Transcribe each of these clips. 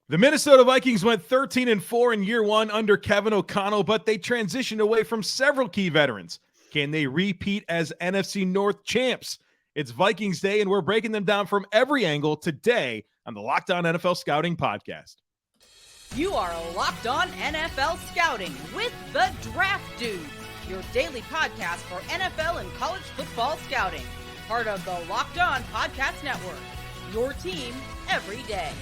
The Minnesota Vikings went 13-4 in year one under Kevin O'Connell, but they transitioned away from several key veterans. Can they repeat as NFC North champs? It's Vikings Day, and we're breaking them down from every angle today on the Locked On NFL Scouting Podcast. You are Locked On NFL Scouting with the Draft Dudes, your daily podcast for NFL and college football scouting. Part of the Locked On Podcast Network, your team every day.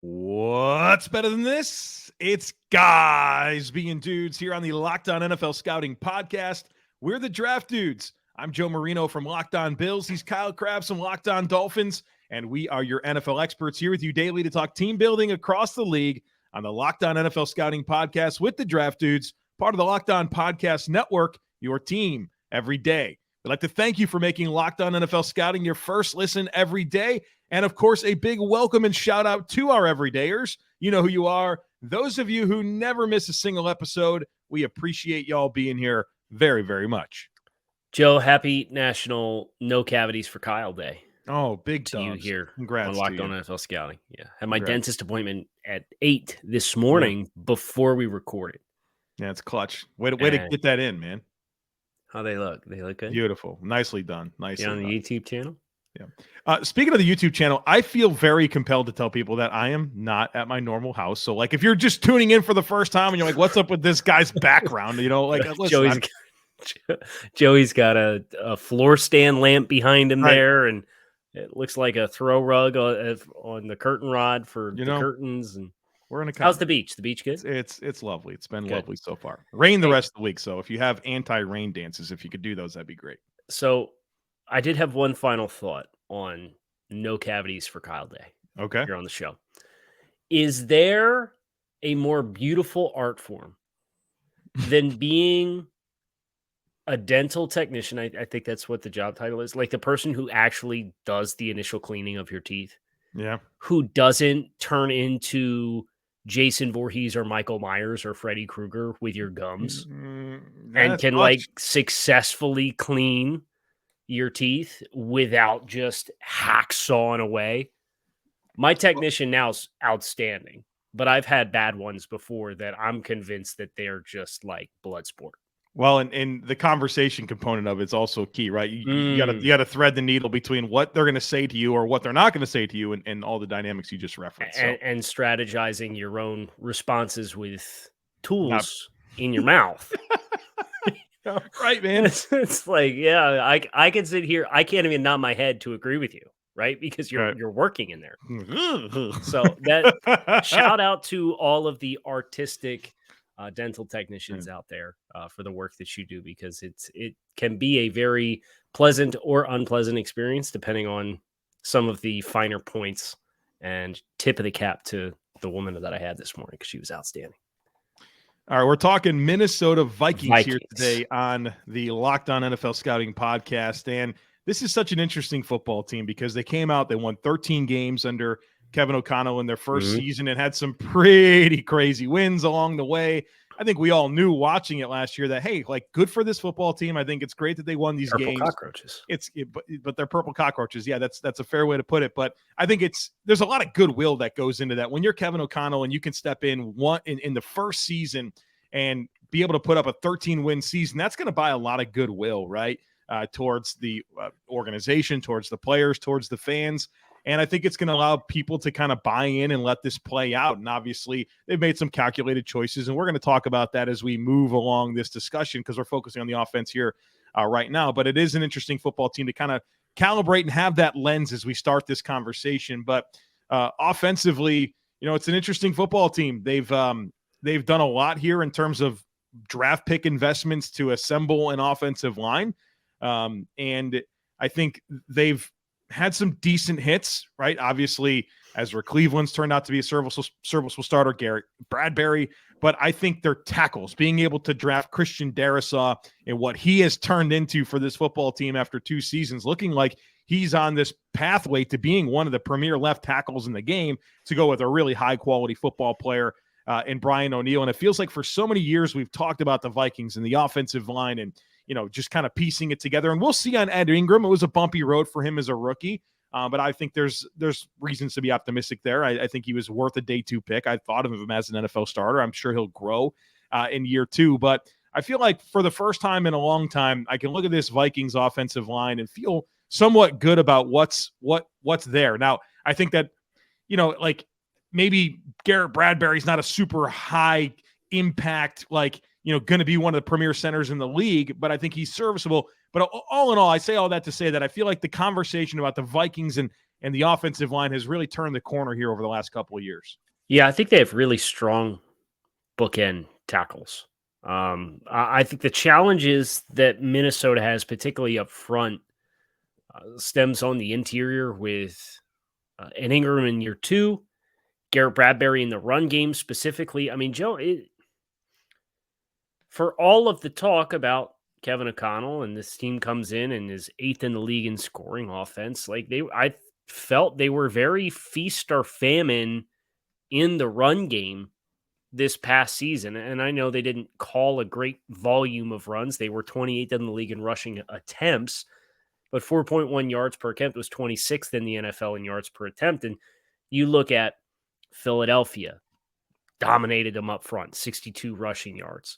What's better than this? It's guys being dudes here on the Locked On NFL Scouting Podcast. We're the Draft Dudes. I'm Joe Marino from Locked On Bills. He's Kyle Crabbs from Locked On Dolphins. And we are your NFL experts here with you daily to talk team building across the league on the Locked On NFL Scouting Podcast with the Draft Dudes, part of the Locked On Podcast Network, your team every day. We'd like to thank you for making Locked On NFL Scouting your first listen every day. And, of course, a big welcome and shout-out to our everydayers. You know who you are. Those of you who never miss a single episode, we appreciate y'all being here very, very much. Joe, happy National No Cavities for Kyle Day. Oh, big to you here. Congrats on Locked On NFL Scouting. Yeah, had my dentist appointment at 8 this morning before we recorded. Yeah, it's clutch. Way to get that in, man. How they look? They look good. Beautiful. Nicely done. Nicely on done. the YouTube channel. Yeah. Speaking of the YouTube channel, I feel very compelled to tell people that I am not at my normal house. So, like, if you're just tuning in for the first time and you're like, "What's up with this guy's background?" You know, like, listen, Joey's got a floor stand lamp behind him there, and it looks like a throw rug on the curtain rod for the curtains. And we're in a. How's the beach? The beach good? It's lovely. It's been lovely so far. Rain the rest of the week. So if you have anti-rain dances, if you could do those, that'd be great. So I did have one final thought on No Cavities for Kyle Day. Okay, here on the show. Is there a more beautiful art form than being a dental technician? I think that's what the job title is. Like the person who actually does the initial cleaning of your teeth. Yeah. Who doesn't turn into Jason Voorhees or Michael Myers or Freddy Krueger with your gums and can like successfully clean your teeth without just hacksawing away. My technician now is outstanding, but I've had bad ones before that I'm convinced that they're just like blood sport. Well, and the conversation component of it's also key, right? You gotta thread the needle between what they're going to say to you or what they're not going to say to you, and all the dynamics you just referenced. And strategizing your own responses with tools in your mouth. Right, man. It's like, yeah, I can sit here. I can't even nod my head to agree with you, right? Because you're working in there. So that shout out to all of the artistic dental technicians out there for the work that you do, because it can be a very pleasant or unpleasant experience depending on some of the finer points. And tip of the cap to the woman that I had this morning because she was outstanding. All right, we're talking Minnesota Vikings here today on the Locked On NFL Scouting Podcast, and this is such an interesting football team because they came out, they won 13 games under Kevin O'Connell in their first season and had some pretty crazy wins along the way. I think we all knew watching it last year that, hey, like, good for this football team. I think it's great that they won these games. Cockroaches. But they're purple cockroaches. Yeah, that's a fair way to put it. But I think there's a lot of goodwill that goes into that. When you're Kevin O'Connell and you can step in the first season and be able to put up a 13-win season, that's going to buy a lot of goodwill, right? Towards the organization, towards the players, towards the fans. And I think it's going to allow people to kind of buy in and let this play out. And obviously, they've made some calculated choices. And we're going to talk about that as we move along this discussion because we're focusing on the offense here right now. But it is an interesting football team to kind of calibrate and have that lens as we start this conversation. But offensively, it's an interesting football team. They've done a lot here in terms of draft pick investments to assemble an offensive line. And I think they've had some decent hits, right? Obviously, Ezra Cleveland's turned out to be a serviceable starter, Garrett Bradbury, but I think their tackles, being able to draft Christian Darrisaw and what he has turned into for this football team after 2 seasons, looking like he's on this pathway to being one of the premier left tackles in the game, to go with a really high-quality football player in Brian O'Neill. And it feels like for so many years we've talked about the Vikings and the offensive line and just kind of piecing it together. And we'll see on Ed Ingram. It was a bumpy road for him as a rookie. But I think there's reasons to be optimistic there. I think he was worth a day 2 pick. I thought of him as an NFL starter. I'm sure he'll grow in year 2. But I feel like for the first time in a long time, I can look at this Vikings offensive line and feel somewhat good about what's there. Now, I think that, like maybe Garrett Bradbury's not a super high impact, going to be one of the premier centers in the league, but I think he's serviceable. But all in all, I say all that to say that I feel like the conversation about the Vikings and the offensive line has really turned the corner here over the last couple of years. Yeah, I think they have really strong bookend tackles. I think the challenges that Minnesota has, particularly up front, stems on the interior with an Ingram in year 2, Garrett Bradbury in the run game specifically. I mean, Joe, for all of the talk about Kevin O'Connell and this team comes in and is 8th in the league in scoring offense, I felt they were very feast or famine in the run game this past season. And I know they didn't call a great volume of runs. They were 28th in the league in rushing attempts, but 4.1 yards per attempt was 26th in the NFL in yards per attempt. And you look at Philadelphia, dominated them up front, 62 rushing yards.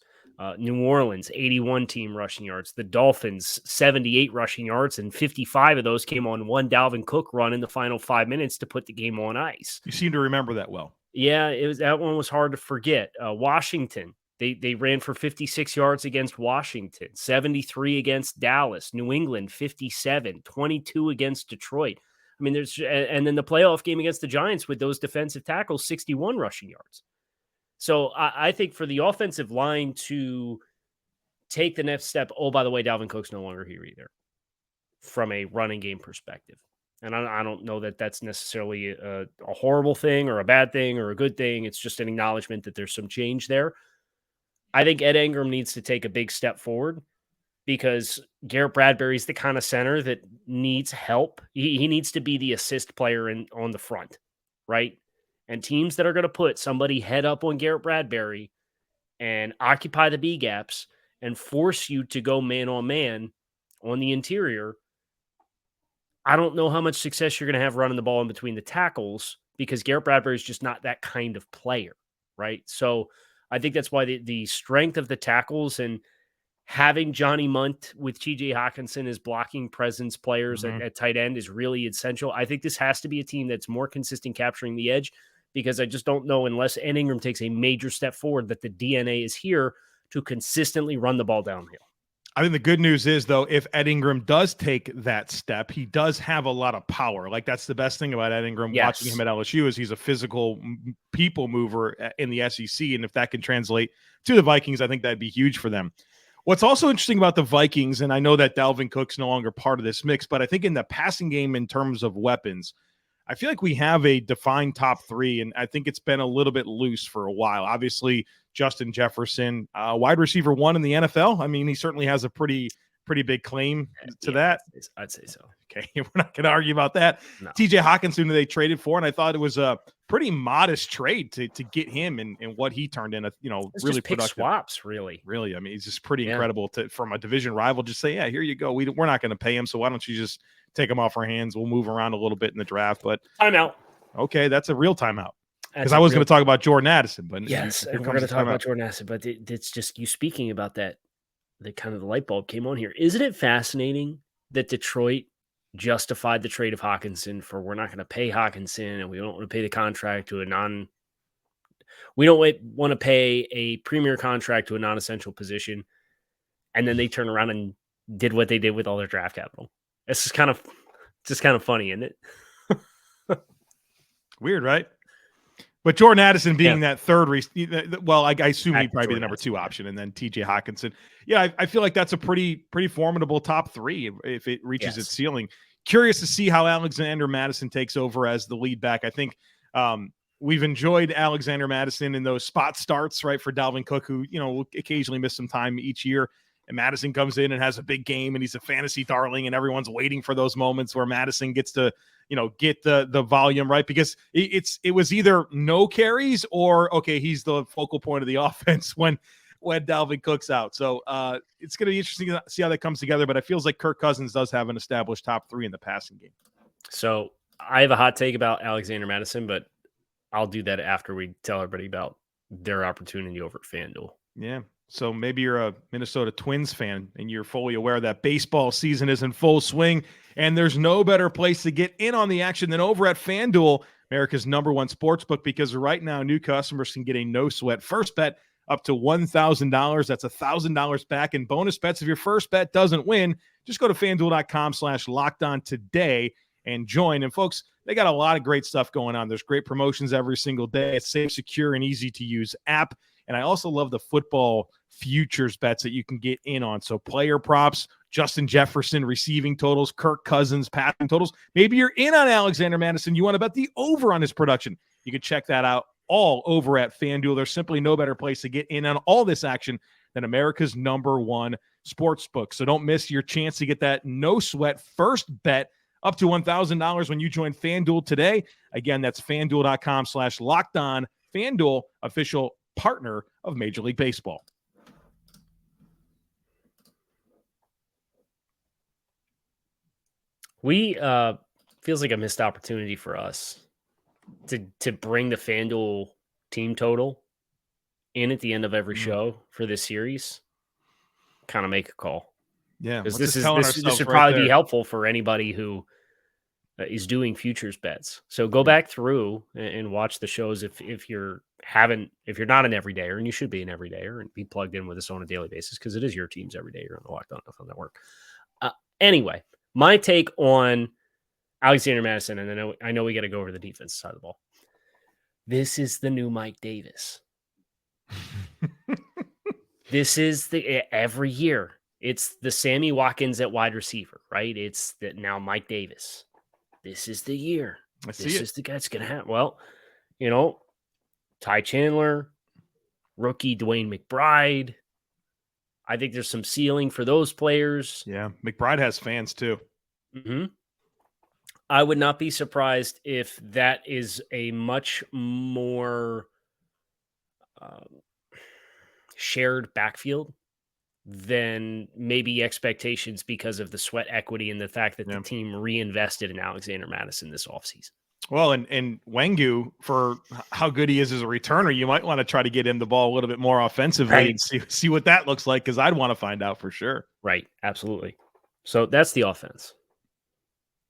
New Orleans, 81 team rushing yards. The Dolphins, 78 rushing yards, and 55 of those came on one Dalvin Cook run in the final 5 minutes to put the game on ice. You seem to remember that well. Yeah, that one was hard to forget. Washington, they ran for 56 yards against Washington, 73 against Dallas. New England, 57, 22 against Detroit. I mean, and then the playoff game against the Giants with those defensive tackles, 61 rushing yards. So I think for the offensive line to take the next step, oh, by the way, Dalvin Cook's no longer here either from a running game perspective. And I don't know that that's necessarily a horrible thing or a bad thing or a good thing. It's just an acknowledgement that there's some change there. I think Ed Ingram needs to take a big step forward because Garrett Bradbury is the kind of center that needs help. He needs to be the assist player on the front, right? And teams that are going to put somebody head up on Garrett Bradbury and occupy the B gaps and force you to go man on man on the interior, I don't know how much success you're going to have running the ball in between the tackles because Garrett Bradbury is just not that kind of player, right? So I think that's why the strength of the tackles and having Johnny Munt with TJ Hockenson as blocking presence players at tight end is really essential. I think this has to be a team that's more consistent capturing the edge because I just don't know unless Ed Ingram takes a major step forward that the DNA is here to consistently run the ball downhill. I think the good news is, though, if Ed Ingram does take that step, he does have a lot of power. Like, that's the best thing about Ed Ingram, watching him at LSU, is he's a physical people mover in the SEC. And if that can translate to the Vikings, I think that'd be huge for them. What's also interesting about the Vikings, and I know that Dalvin Cook's no longer part of this mix, but I think in the passing game in terms of weapons, I feel like we have a defined top 3, and I think it's been a little bit loose for a while. Obviously, Justin Jefferson, wide receiver 1 in the NFL. I mean, he certainly has a pretty big claim to that. I'd say so. Okay, we're not going to argue about that. No. TJ Hockenson, who they traded for, and I thought it was a pretty modest trade to get him and what he turned in. It's really just pick swaps, really. Really, I mean, it's just pretty incredible from a division rival. Just say, yeah, here you go. We're not going to pay him, so why don't you just take him off our hands? We'll move around a little bit in the draft. But timeout. Okay, that's a real timeout. Because I was going to talk about Jordan Addison, but yes, we're going to talk about Jordan Addison. But it's just you speaking about that. The kind of the light bulb came on here. Isn't it fascinating that Detroit justified the trade of Hockenson for we're not going to pay Hockenson and we don't want to pay the contract to we don't want to pay a premier contract to a non-essential position, and then they turn around and did what they did with all their draft capital. It's just kind of funny, isn't it? Weird, right? But Jordan Addison being that third, I assume he'd probably be the number 2 option, and then TJ Hockenson. Yeah, I feel like that's a pretty formidable top 3 if it reaches its ceiling. Curious to see how Alexander Mattison takes over as the lead back. I think we've enjoyed Alexander Mattison in those spot starts, right, for Dalvin Cook, who will occasionally miss some time each year. And Mattison comes in and has a big game, and he's a fantasy darling, and everyone's waiting for those moments where Mattison gets to get the volume, right? Because it was either no carries or, okay, he's the focal point of the offense when Dalvin Cook's out. So it's going to be interesting to see how that comes together, but it feels like Kirk Cousins does have an established top 3 in the passing game. So I have a hot take about Alexander Mattison, but I'll do that after we tell everybody about their opportunity over at FanDuel. Yeah. So maybe you're a Minnesota Twins fan and you're fully aware that baseball season is in full swing, and there's no better place to get in on the action than over at FanDuel, America's #1 sportsbook, because right now new customers can get a no-sweat first bet up to $1,000. That's $1,000 back in bonus bets if your first bet doesn't win. Just go to FanDuel.com/lockedon today and join. And folks, they got a lot of great stuff going on. There's great promotions every single day. It's safe, secure, and easy to use app. And I also love the football futures bets that you can get in on. So player props, Justin Jefferson receiving totals, Kirk Cousins passing totals. Maybe you're in on Alexander Mattison. You want to bet the over on his production. You can check that out all over at FanDuel. There's simply no better place to get in on all this action than America's #1 sportsbook. So don't miss your chance to get that no sweat first bet up to $1,000 when you join FanDuel today. Again, that's FanDuel.com/lockedon. FanDuel, official partner of Major League Baseball. We feels like a missed opportunity for us to bring the FanDuel team total in at the end of every show for this series. Kind of make a call. Yeah, because this would probably be helpful for anybody who is doing futures bets. So go back through and watch the shows if you're not an everydayer, and you should be an everydayer and be plugged in with us on a daily basis because it is your team's every day. You're on the Locked On NFL Network. Anyway, my take on Alexander Mattison, and I know we got to go over the defense side of the ball. This is the new Mike Davis. This is every year. It's the Sammy Watkins at wide receiver, right? It's that now Mike Davis. This is the year. This is the guy that's going to happen. Well, Ty Chandler, rookie Dwayne McBride. I think there's some ceiling for those players. Yeah, McBride has fans too. Mm-hmm. I would not be surprised if that is a much more shared backfield than maybe expectations because of the sweat equity and the fact that the team reinvested in Alexander Mattison this offseason. Well, and Wengu, for how good he is as a returner, you might want to try to get him the ball a little bit more offensively and see what that looks like, because I'd want to find out for sure. Right, absolutely. So that's the offense.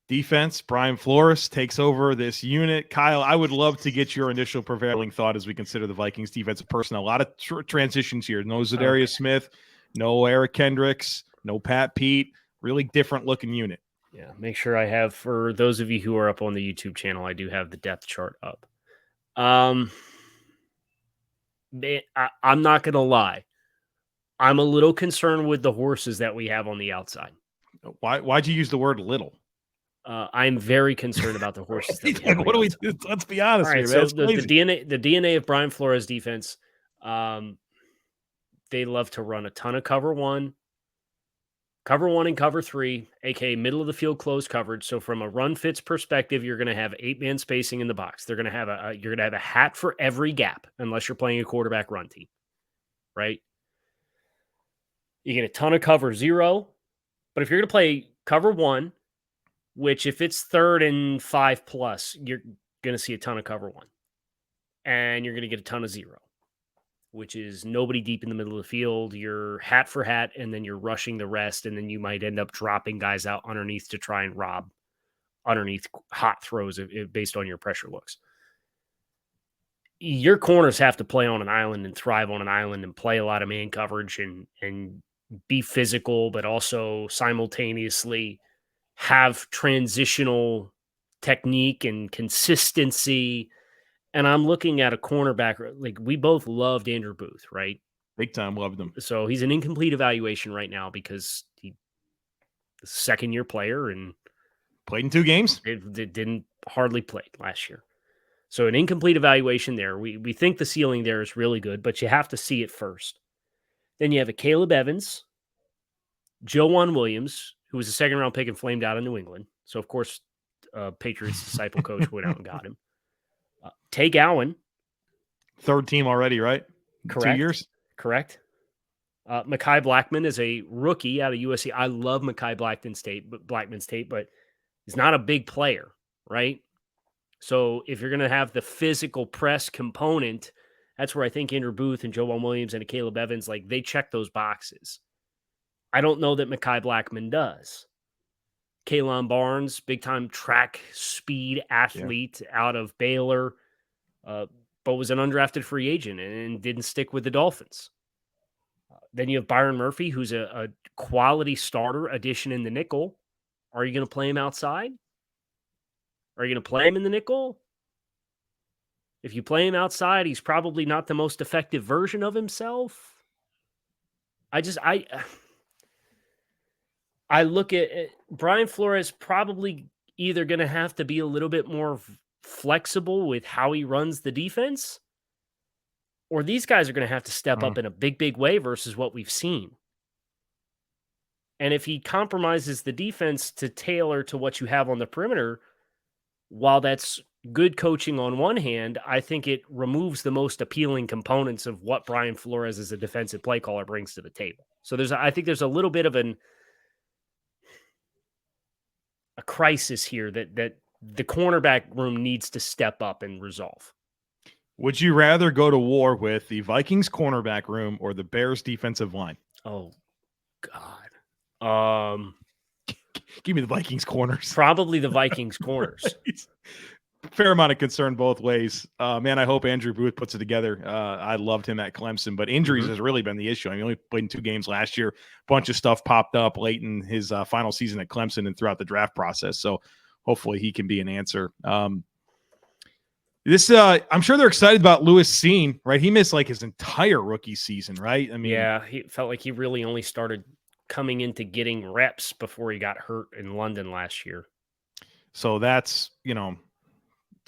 Defense, Brian Flores takes over this unit. Kyle, I would love to get your initial prevailing thought as we consider the Vikings defensive personnel. A lot of transitions here. No Zadarius Smith, no Eric Kendricks, no Pat Pete. Really different looking unit. Yeah, make sure I have, for those of you who are up on the YouTube channel, I do have the depth chart up. I'm not going to lie. I'm a little concerned with the horses that we have on the outside. Why'd you use the word little? I'm very concerned about the horses. That we have what do we do? Let's be honest here, man. So the DNA of Brian Flores defense, they love to run a ton of cover one and cover three, aka middle of the field close coverage. So from a run fits perspective, you're going to have 8-man spacing in the box. They're going to have a hat for every gap, unless you're playing a quarterback run team, right? You get a ton of cover 0, but if you're going to play cover 1, which if it's 3rd and 5+, you're going to see a ton of cover 1, and you're going to get a ton of 0. Which is nobody deep in the middle of the field. You're hat for hat, and then you're rushing the rest, and then you might end up dropping guys out underneath to try and rob underneath hot throws based on your pressure looks. Your corners have to play on an island and thrive on an island and play a lot of man coverage and be physical, but also simultaneously have transitional technique and consistency. And I'm looking at a cornerback, like we both loved Andrew Booth, right? Big time loved him. So he's an incomplete evaluation right now because he's a second-year player and played in 2 games. It didn't hardly play last year. So an incomplete evaluation there. We think the ceiling there is really good, but you have to see it first. Then you have a Caleb Evans, Joejuan Williams, who was a second-round pick and flamed out in New England. So, of course, Patriots disciple coach went out and got him. Tay Gowan. 3rd team already, right? Correct. 2 years? Correct. Mekhi Blackman is a rookie out of USC. I love Mekhi Blackman's tape, but He's not a big player, right? So if you're going to have the physical press component, that's where I think Andrew Booth and Joel Williams and Caleb Evans, like they check those boxes. I don't know that Mekhi Blackman does. Kaylan Barnes, big-time track speed athlete out of Baylor, but was an undrafted free agent and didn't stick with the Dolphins. Then you have Byron Murphy, who's a quality starter addition in the nickel. Are you going to play him outside? Are you going to play him in the nickel? If you play him outside, he's probably not the most effective version of himself. I look at Brian Flores probably either going to have to be a little bit more flexible with how he runs the defense, or these guys are going to have to step up in a big, big way versus what we've seen. And if he compromises the defense to tailor to what you have on the perimeter, while that's good coaching on one hand, I think it removes the most appealing components of what Brian Flores as a defensive play caller brings to the table. So I think there's a little bit of a crisis here that the cornerback room needs to step up and resolve. Would you rather go to war with the Vikings cornerback room or the Bears defensive line? Oh, God. Give me the Vikings corners. Probably the Vikings corners. Fair amount of concern both ways. Man, I hope Andrew Booth puts it together. I loved him at Clemson, but injuries has really been the issue. I mean, he only played in 2 games last year. A bunch of stuff popped up late in his final season at Clemson and throughout the draft process. So hopefully he can be an answer. I'm sure they're excited about Lewis Cine, right? He missed like his entire rookie season, right? I mean, yeah, he felt like he really only started coming into getting reps before he got hurt in London last year. So that's,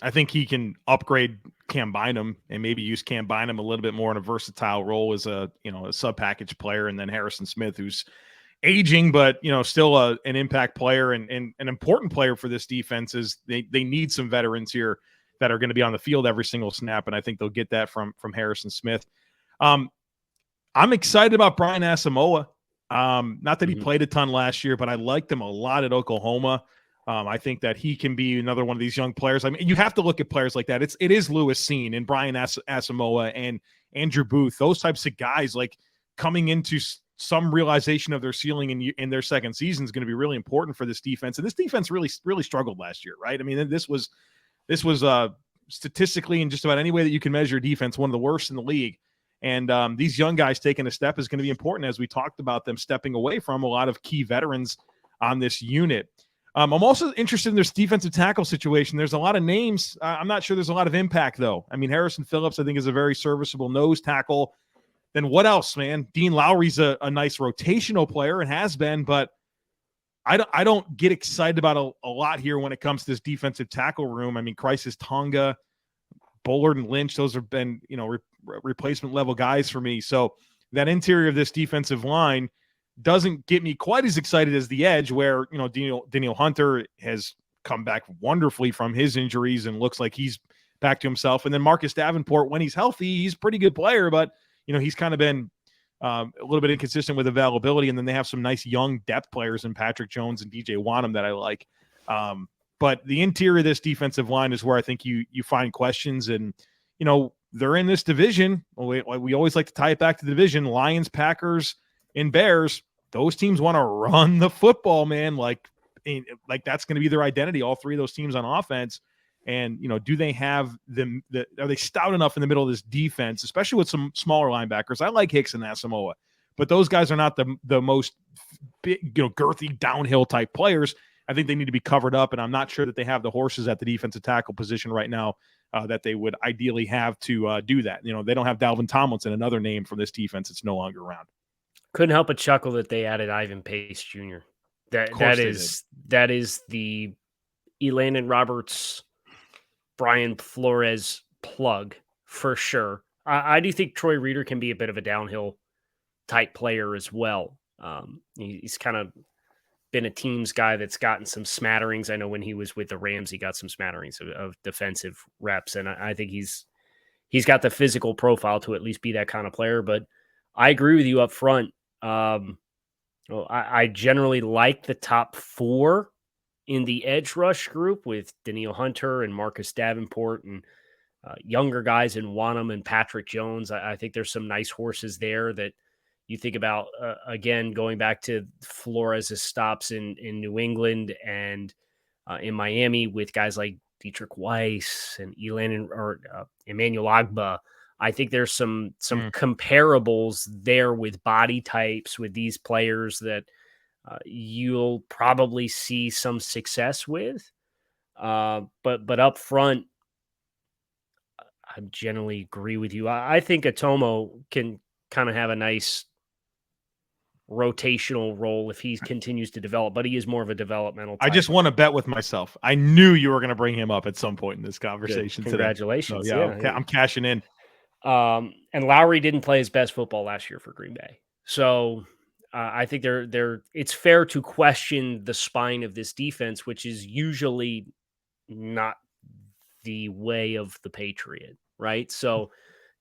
I think he can upgrade Cam Bynum and maybe use Cam Bynum a little bit more in a versatile role as a sub-package player. And then Harrison Smith, who's aging, but, still an impact player and an important player for this defense. Is they need some veterans here that are going to be on the field every single snap. And I think they'll get that from Harrison Smith. I'm excited about Brian Asamoah. Not that he played a ton last year, but I liked him a lot at Oklahoma. I think that he can be another one of these young players. I mean, you have to look at players like that. It is Lewis Cine and Brian Asamoah and Andrew Booth, those types of guys, like coming into some realization of their ceiling in their second season is going to be really important for this defense. And this defense really, really struggled last year, right? I mean, this was statistically in just about any way that you can measure defense, one of the worst in the league. And these young guys taking a step is going to be important, as we talked about them stepping away from a lot of key veterans on this unit. I'm also interested in this defensive tackle situation. There's a lot of names. I'm not sure there's a lot of impact, though. I mean, Harrison Phillips, I think, is a very serviceable nose tackle. Then what else, man? Dean Lowry's a nice rotational player and has been, but I don't get excited about a lot here when it comes to this defensive tackle room. I mean, Crisis Tonga, Bullard, and Lynch, those have been, replacement level guys for me. So that interior of this defensive line doesn't get me quite as excited as the edge, where, Danielle Hunter has come back wonderfully from his injuries and looks like he's back to himself. And then Marcus Davenport, when he's healthy, he's a pretty good player, but, he's kind of been a little bit inconsistent with availability. And then they have some nice young depth players in Patrick Jones and DJ Wanham that I like. But the interior of this defensive line is where I think you find questions. And, they're in this division. We always like to tie it back to the division. Lions, Packers, and Bears. Those teams want to run the football, man. Like that's going to be their identity. All three of those teams on offense. And, do they have them? Are they stout enough in the middle of this defense, especially with some smaller linebackers? I like Hicks and Asamoah, but those guys are not the most big, girthy downhill type players. I think they need to be covered up, and I'm not sure that they have the horses at the defensive tackle position right now that they would ideally have to do that. They don't have Dalvin Tomlinson, another name from this defense that's no longer around. Couldn't help but chuckle that they added Ivan Pace Jr. That is the Elandon Roberts, Brian Flores plug for sure. I do think Troy Reeder can be a bit of a downhill type player as well. He's kind of been a teams guy that's gotten some smatterings. I know when he was with the Rams, he got some smatterings of defensive reps, and I think he's got the physical profile to at least be that kind of player. But I agree with you up front. I generally like the top 4 in the edge rush group with Danielle Hunter and Marcus Davenport and younger guys in Wanham and Patrick Jones. I think there's some nice horses there that you think about, again, going back to Flores' stops in New England and in Miami with guys like Dietrich Weiss and Emmanuel Agba. I think there's some comparables there with body types with these players that you'll probably see some success with. But up front, I generally agree with you. I think Atomo can kind of have a nice rotational role if he continues to develop, but he is more of a developmental type. I just want to bet with myself. I knew you were going to bring him up at some point in this conversation. Good. Congratulations. Today. So, yeah, I'm cashing in. And Lowry didn't play his best football last year for Green Bay. So I think it's fair to question the spine of this defense, which is usually not the way of the Patriot, right? So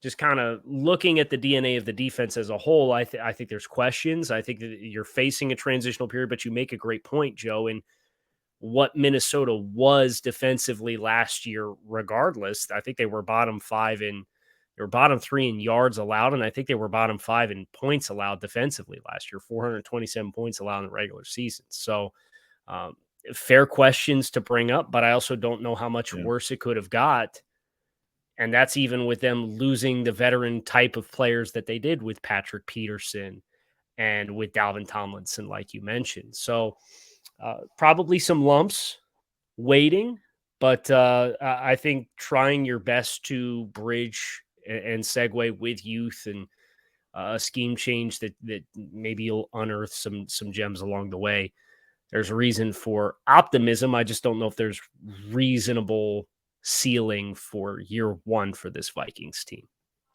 just kind of looking at the DNA of the defense as a whole, I think there's questions. I think that you're facing a transitional period, but you make a great point, Joe, in what Minnesota was defensively last year, regardless. I think they were bottom 3 in yards allowed, and I think they were bottom 5 in points allowed defensively last year, 427 points allowed in the regular season. So fair questions to bring up, but I also don't know how much worse it could have got. And that's even with them losing the veteran type of players that they did with Patrick Peterson and with Dalvin Tomlinson, like you mentioned. So probably some lumps waiting, but I think trying your best to bridge and segue with youth and a scheme change that maybe you'll unearth some gems along the way. There's a reason for optimism. I just don't know if there's reasonable ceiling for year one for this Vikings team.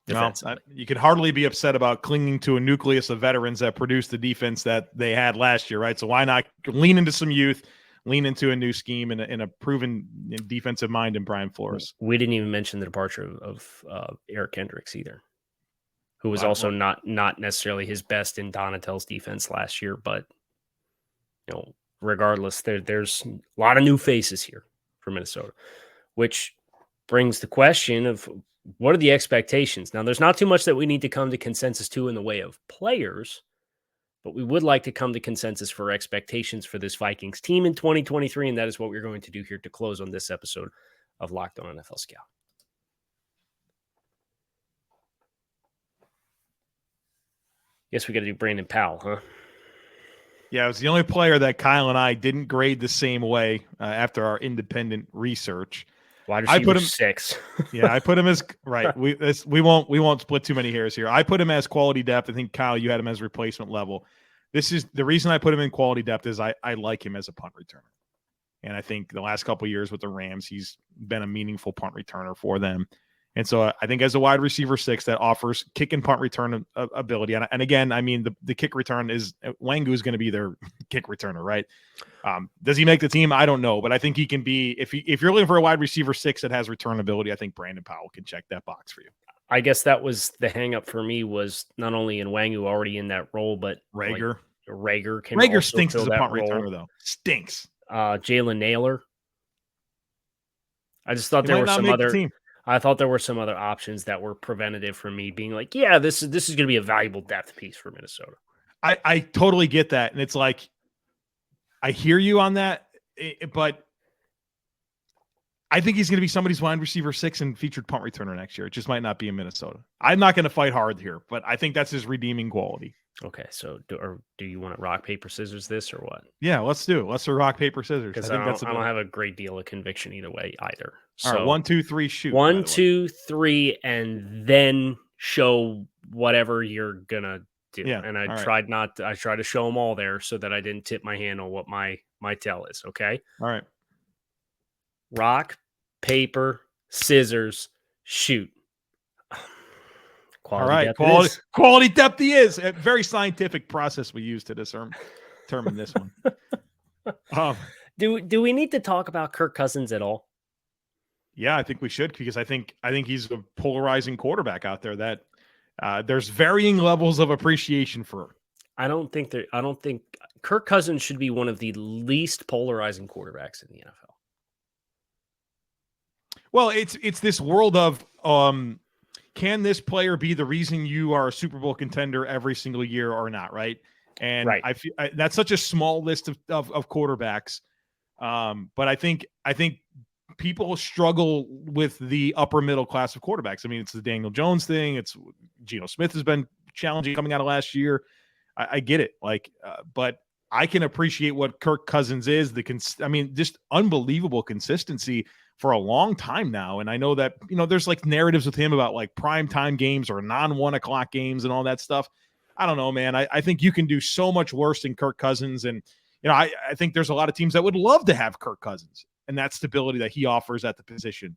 No, you could hardly be upset about clinging to a nucleus of veterans that produced the defense that they had last year, right? So why not lean into some youth, lean into a new scheme and a proven defensive mind in Brian Flores? We didn't even mention the departure of Eric Kendricks either, who was also not necessarily his best in Donatel's defense last year, but regardless, there's a lot of new faces here for Minnesota, which brings the question of what are the expectations? Now, there's not too much that we need to come to consensus to in the way of players, but we would like to come to consensus for expectations for this Vikings team in 2023, and that is what we're going to do here to close on this episode of Locked On NFL Scout. Guess we got to do Brandon Powell, huh? Yeah, it was the only player that Kyle and I didn't grade the same way after our independent research. Wide receiver, I put him 6. Yeah, I put him as right. We won't split too many hairs here. I put him as quality depth. I think Kyle, you had him as replacement level. This is the reason I put him in quality depth is I like him as a punt returner, and I think the last couple of years with the Rams, he's been a meaningful punt returner for them. And so I think as a wide receiver 6 that offers kick and punt return ability. And again, I mean, the kick return is Wangu is going to be their kick returner, right? Does he make the team? I don't know, but I think he can be, if you're looking for a wide receiver 6 that has return ability, I think Brandon Powell can check that box for you. I guess that was the hang up for me was not only in Wangu already in that role, but Rager. Rager stinks as a punt returner though. Stinks. Jalen Naylor. I just thought there were some other I thought there were some other options that were preventative for me being like, yeah, this is going to be a valuable depth piece for Minnesota. I totally get that. And it's like, I hear you on that, but I think he's going to be somebody's wide receiver 6 and featured punt returner next year. It just might not be in Minnesota. I'm not going to fight hard here, but I think that's his redeeming quality. Okay, so do you want to rock, paper, scissors this or what? Yeah, let's do it. Let's do rock, paper, scissors. Because I don't have a great deal of conviction either way either. So, all right, 1, 2, 3, shoot. 1, 2, 3, and then show whatever you're going to do. Yeah, and I tried to show them all there so that I didn't tip my hand on what my tell is, okay? All right. Rock, paper, scissors, shoot. Quality depth he is. A very scientific process we use to determine this one. Do we need to talk about Kirk Cousins at all? Yeah, I think we should, because I think he's a polarizing quarterback out there that there's varying levels of appreciation for. I don't think Kirk Cousins should be one of the least polarizing quarterbacks in the NFL. Well, it's this world of can this player be the reason you are a Super Bowl contender every single year or not, right? And right. I feel that's such a small list of quarterbacks. But I think people struggle with the upper middle class of quarterbacks. I mean, it's the Daniel Jones thing. It's Geno Smith has been challenging coming out of last year. I get it. But I can appreciate what Kirk Cousins is. Just unbelievable consistency for a long time now. And I know that, there's like narratives with him about like primetime games or non-1 o'clock games and all that stuff. I don't know, man. I think you can do so much worse than Kirk Cousins. And, I think there's a lot of teams that would love to have Kirk Cousins and that stability that he offers at the position.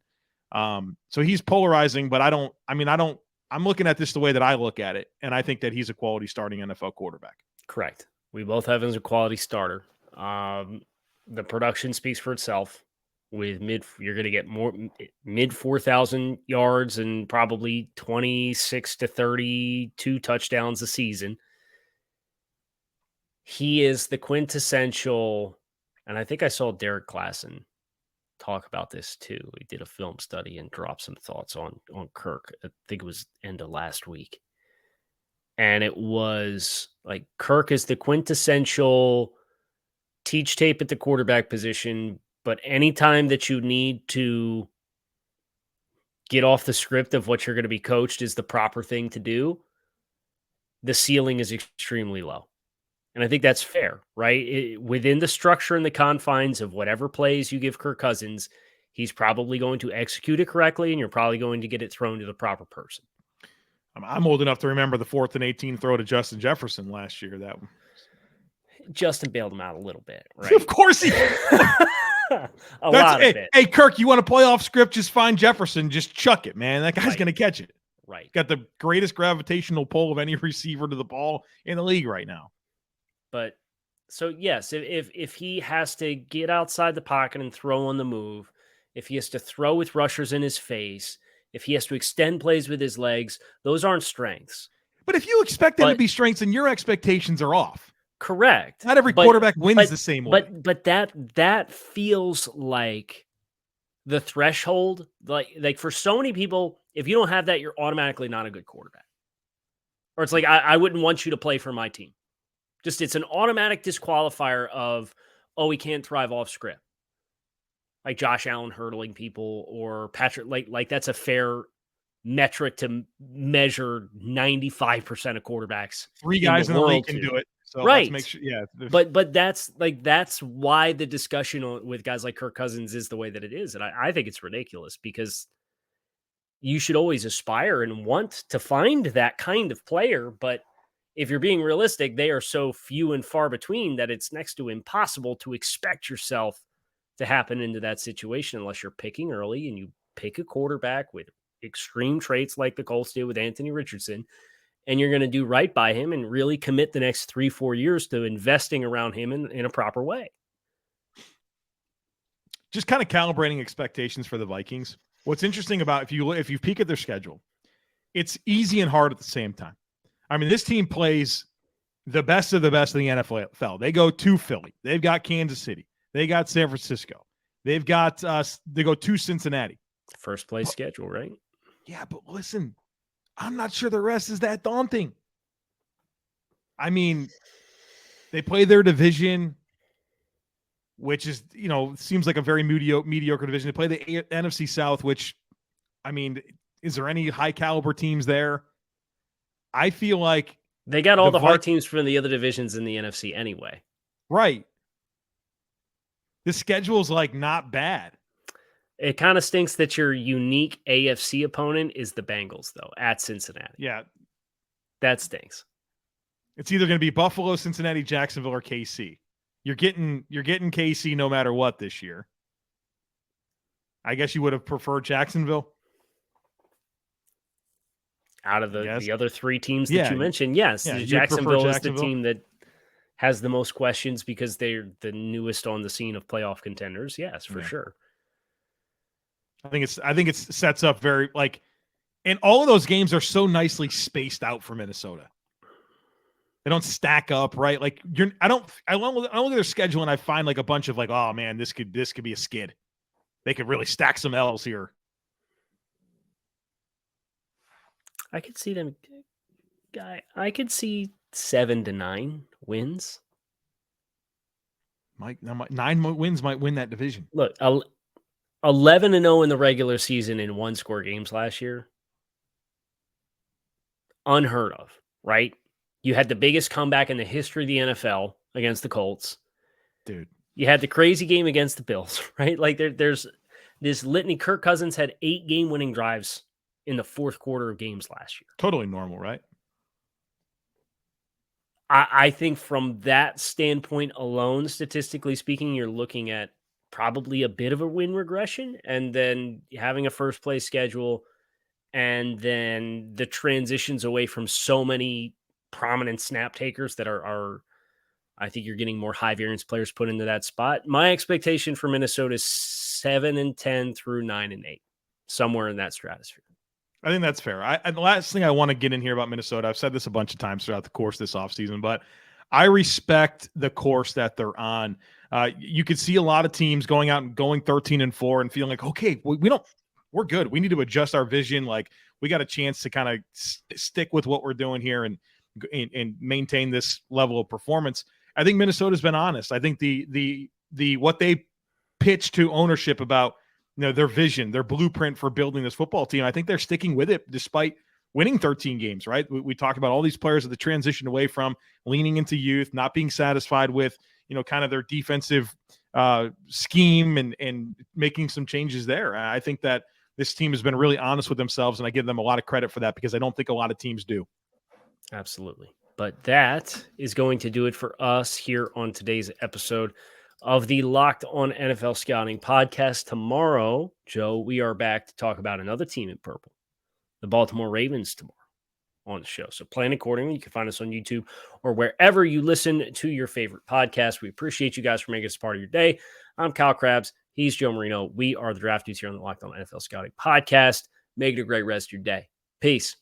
So he's polarizing, but I'm looking at this the way that I look at it. And I think that he's a quality starting NFL quarterback. Correct. We both have him as a quality starter. The production speaks for itself. You're going to get more mid 4,000 yards and probably 26 to 32 touchdowns a season. He is the quintessential, and I think I saw Derek Klassen talk about this too. He did a film study and dropped some thoughts on Kirk. I think it was end of last week. And it was like Kirk is the quintessential teach tape at the quarterback position, but anytime that you need to get off the script of what you're going to be coached is the proper thing to do, the ceiling is extremely low. And I think that's fair, right? Within the structure and the confines of whatever plays you give Kirk Cousins, he's probably going to execute it correctly, and you're probably going to get it thrown to the proper person. I'm old enough to remember the 4th and 18 throw to Justin Jefferson last year. That one. Justin bailed him out a little bit, right? Of course he did. a lot of it. Hey, Kirk, you want a playoff script? Just find Jefferson. Just chuck it, man. That guy's going to catch it. Right. Got the greatest gravitational pull of any receiver to the ball in the league right now. But so, yes, if he has to get outside the pocket and throw on the move, if he has to throw with rushers in his face, if he has to extend plays with his legs, those aren't strengths. But if you expect them to be strengths, then your expectations are off. Correct. Not every quarterback wins the same way. But that feels like the threshold. Like for so many people, if you don't have that, you're automatically not a good quarterback. Or it's like, I wouldn't want you to play for my team. Just it's an automatic disqualifier of, he can't thrive off script. Like Josh Allen hurdling people or Patrick, like that's a fair metric to measure 95% of quarterbacks. 3 guys in the league can do it. So right. Let's make sure, yeah. But that's why the discussion with guys like Kirk Cousins is the way that it is. And I think it's ridiculous because you should always aspire and want to find that kind of player. But if you're being realistic, they are so few and far between that it's next to impossible to expect yourself to happen into that situation unless you're picking early and you pick a quarterback with extreme traits like the Colts did with Anthony Richardson, and you're going to do right by him and really commit the next 3-4 years to investing around him in a proper way. Just kind of calibrating expectations for the Vikings. What's interesting about if you peek at their schedule, it's easy and hard at the same time. I mean, this team plays the best of the best in the NFL. They go to Philly. They've got Kansas City. They got San Francisco. They go to Cincinnati. First place schedule, right? Yeah, but listen, I'm not sure the rest is that daunting. I mean, they play their division, which is, seems like a very mediocre division. They play the NFC South, which, I mean, is there any high caliber teams there? I feel like they got all the hard teams from the other divisions in the NFC anyway. Right. The schedule's like not bad. It kind of stinks that your unique AFC opponent is the Bengals, though, at Cincinnati. Yeah. That stinks. It's either going to be Buffalo, Cincinnati, Jacksonville, or KC. You're getting KC no matter what this year. I guess you would have preferred Jacksonville. Out of the other 3 teams that you mentioned, yes. Yeah, Jacksonville is the team that has the most questions because they're the newest on the scene of playoff contenders. Yes, for sure. I think it sets up very and all of those games are so nicely spaced out for Minnesota. They don't stack up, right? Like I look at their schedule and I find like a bunch of like, oh man, this could be a skid. They could really stack some L's here. I could see them. I could see 7 to 9 wins. 9 wins might win that division. Look, 11-0 in the regular season in 1-score games last year. Unheard of, right? You had the biggest comeback in the history of the NFL against the Colts. Dude. You had the crazy game against the Bills, right? Like there's this litany. Kirk Cousins had 8 game-winning drives in the fourth quarter of games last year. Totally normal, right? I think from that standpoint alone, statistically speaking, you're looking at probably a bit of a win regression, and then having a first-place schedule, and then the transitions away from so many prominent snap takers that are I think you're getting more high variance players put into that spot. My expectation for Minnesota is 7-10 through 9-8, somewhere in that stratosphere. I think that's fair. And the last thing I want to get in here about Minnesota, I've said this a bunch of times throughout the course this offseason, but I respect the course that they're on. You could see a lot of teams going out and going 13-4 and feeling like, okay, we're good. We need to adjust our vision. Like we got a chance to kind of stick with what we're doing here and maintain this level of performance. I think Minnesota's been honest. I think the what they pitch to ownership about their vision, their blueprint for building this football team, I think they're sticking with it despite winning 13 games, right? We talked about all these players that the transition away from, leaning into youth, not being satisfied with, kind of their defensive scheme and making some changes there. I think that this team has been really honest with themselves, and I give them a lot of credit for that because I don't think a lot of teams do. Absolutely. But that is going to do it for us here on today's episode of the Locked On NFL Scouting podcast. Tomorrow, Joe, we are back to talk about another team in purple, the Baltimore Ravens, tomorrow on the show. So plan accordingly. You can find us on YouTube or wherever you listen to your favorite podcast. We appreciate you guys for making us part of your day. I'm Kyle Crabbs. He's Joe Marino. We are the Draft Dudes here on the Locked On NFL Scouting podcast. Make it a great rest of your day. Peace.